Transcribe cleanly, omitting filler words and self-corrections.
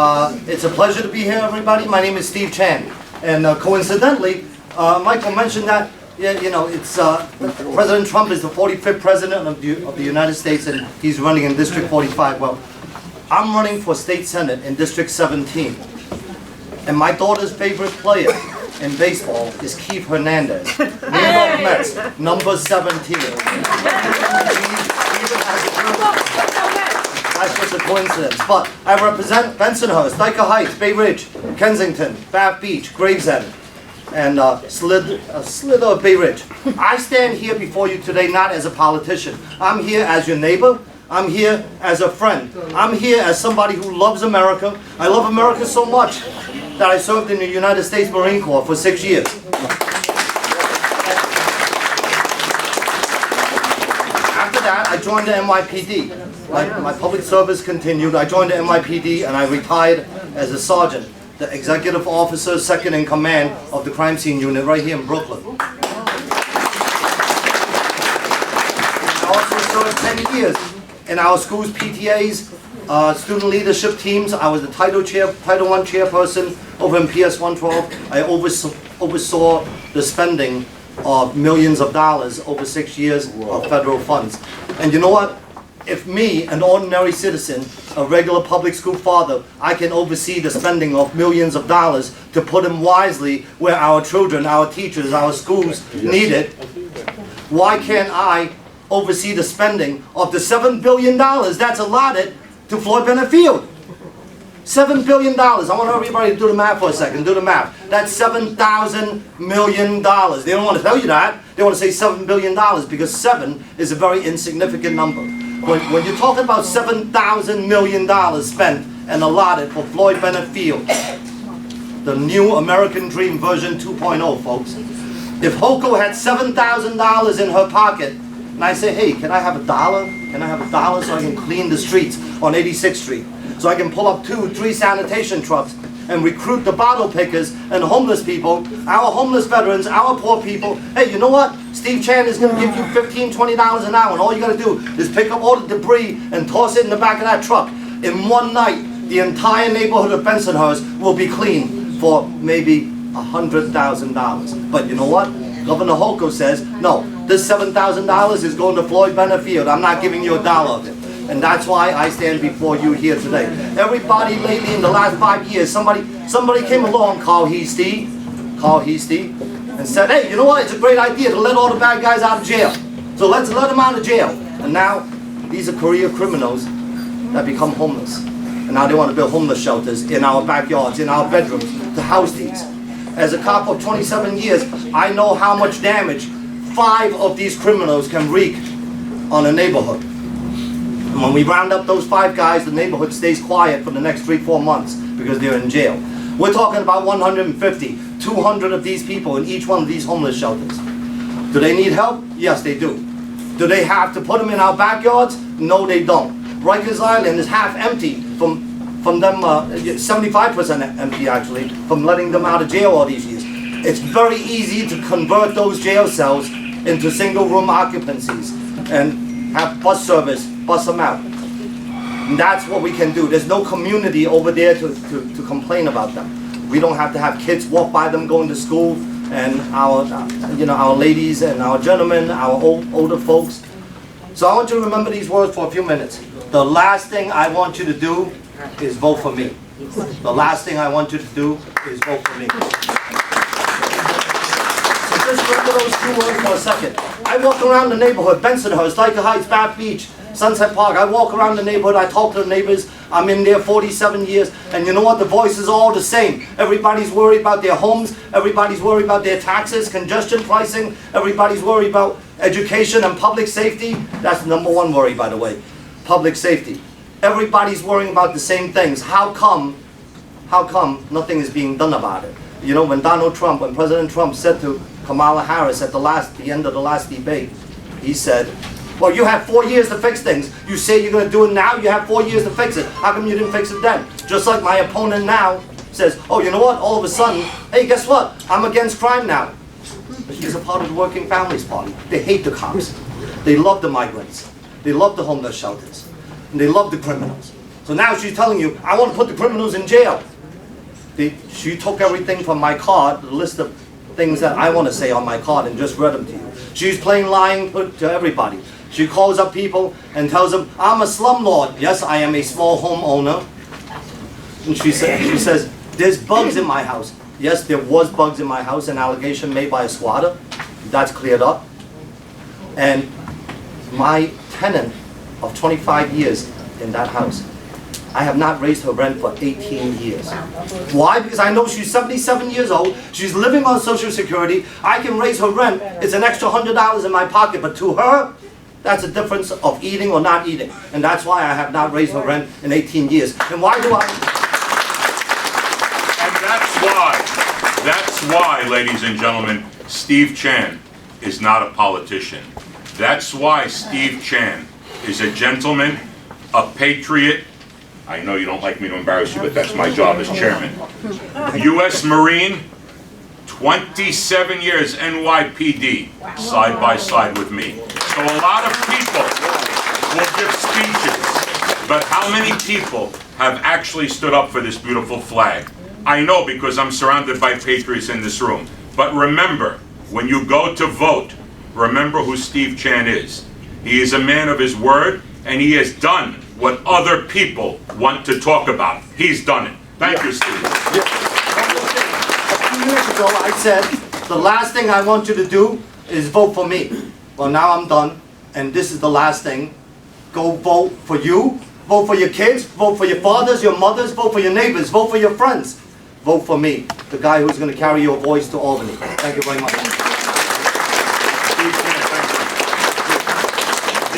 It's a pleasure to be here, everybody. My name is Steve Chan, and coincidentally, Michael mentioned that it's President Trump is the 45th president of the United States, and he's running in District 45. Well, I'm running for state senate in District 17, and my daughter's favorite player in baseball is Keith Hernandez, New York Mets, number 17. That's just a coincidence. But I represent Bensonhurst, Dyker Heights, Bay Ridge, Kensington, Bath Beach, Gravesend, and Slither of Bay Ridge. I stand here before you today not as a politician. I'm here as your neighbor. I'm here as a friend. I'm here as somebody who loves America. I love America so much that I served in the United States Marine Corps for 6 years. After that, I joined the NYPD. My public service continued. I joined the NYPD and I retired as a sergeant, the executive officer, second in command of the crime scene unit right here in Brooklyn. I also served 10 years in our school's PTAs, student leadership teams. I was the Title I chairperson over in PS 112. I oversaw the spending of millions of dollars over 6 years of federal funds. And you know what? If me, an ordinary citizen, a regular public school father, I can oversee the spending of millions of dollars to put them wisely where our children, our teachers, our schools need it, why can't I oversee the spending of the $7 billion that's allotted to Floyd Bennett Field? $7 billion. I want everybody to do the math for a second. Do the math. That's $7,000 million. They don't want to tell you that. They want to say $7 billion because 7 is a very insignificant number. When you're talking about $7,000 million spent and allotted for Floyd Bennett Field, the new American Dream version 2.0, folks. If Hoko had $7,000 in her pocket, and I say, hey, can I have $1? Can I have $1 so I can clean the streets on 86th Street? So I can pull up 2, 3 sanitation trucks and recruit the bottle pickers and homeless people, our homeless veterans, our poor people. Hey, you know what? Steve Chan is going to give you $15, $20 an hour, and all you got to do is pick up all the debris and toss it in the back of that truck. In one night, the entire neighborhood of Bensonhurst will be clean for maybe $100,000. But you know what? Governor Holko says, no, this $7,000 is going to Floyd Bennett Field. I'm not giving you $1 of it. And that's why I stand before you here today. Everybody lately in the last 5 years, somebody came along, Carl Heastie, and said, hey, you know what, it's a great idea to let all the bad guys out of jail. So let's let them out of jail. And now, these are career criminals that become homeless. And now they want to build homeless shelters in our backyards, in our bedrooms, to house these. As a cop of 27 years, I know how much damage 5 of these criminals can wreak on a neighborhood. And when we round up those 5 guys, the neighborhood stays quiet for the next 3-4 months because they're in jail. We're talking about 150, 200 of these people in each one of these homeless shelters. Do they need help? Yes, they do. Do they have to put them in our backyards? No, they don't. Rikers Island is half empty from them, 75% empty actually, from letting them out of jail all these years. It's very easy to convert those jail cells into single-room occupancies and have bus service, bus them out. And that's what we can do. There's no community over there to complain about them. We don't have to have kids walk by them going to school, and our ladies and our gentlemen, our older folks. So I want you to remember these words for a few minutes. The last thing I want you to do is vote for me. The last thing I want you to do is vote for me. So just remember those 2 words for a second. I walk around the neighborhood, Bensonhurst, Dyker Heights, Bath Beach, Sunset Park. I walk around the neighborhood, I talk to the neighbors. I'm in there 47 years, and you know what? The voices are all the same. Everybody's worried about their homes. Everybody's worried about their taxes, congestion pricing. Everybody's worried about education and public safety. That's the number 1 worry, by the way, public safety. Everybody's worrying about the same things. How come nothing is being done about it? You know, when President Trump said to Kamala Harris at the end of the last debate, he said, well, you have 4 years to fix things. You say you're going to do it now, you have 4 years to fix it. How come you didn't fix it then? Just like my opponent now says, oh, you know what, all of a sudden, hey, guess what? I'm against crime now. But he's a part of the Working Families Party. They hate the cops. They love the migrants. They love the homeless shelters. And they love the criminals. So now she's telling you, I want to put the criminals in jail. She took everything from my card, the list of things that I want to say on my card, and just read them to you. She's playing lying to everybody. She calls up people and tells them, I'm a slumlord. Yes, I am a small homeowner. And she says, there's bugs in my house. Yes, there was bugs in my house, an allegation made by a squatter. That's cleared up. And my tenant of 25 years in that house, I have not raised her rent for 18 years. Why? Because I know she's 77 years old, she's living on Social Security, I can raise her rent, it's an extra $100 in my pocket, but to her, that's a difference of eating or not eating. And that's why I have not raised her rent in 18 years. And why do I? And that's why, ladies and gentlemen, Steve Chan is not a politician. That's why Steve Chan is a gentleman, a patriot. I know you don't like me to embarrass you, but that's my job as chairman. U.S. Marine, 27 years NYPD, side by side with me. So a lot of people will give speeches, but how many people have actually stood up for this beautiful flag? I know because I'm surrounded by patriots in this room. But remember, when you go to vote, remember who Steve Chan is. He is a man of his word, and he has done what other people want to talk about. He's done it. Thank you, Steve. A few years ago, I said, the last thing I want you to do is vote for me. Well, now I'm done, and this is the last thing. Go vote for you, vote for your kids, vote for your fathers, your mothers, vote for your neighbors, vote for your friends. Vote for me, the guy who's going to carry your voice to Albany. Thank you very much.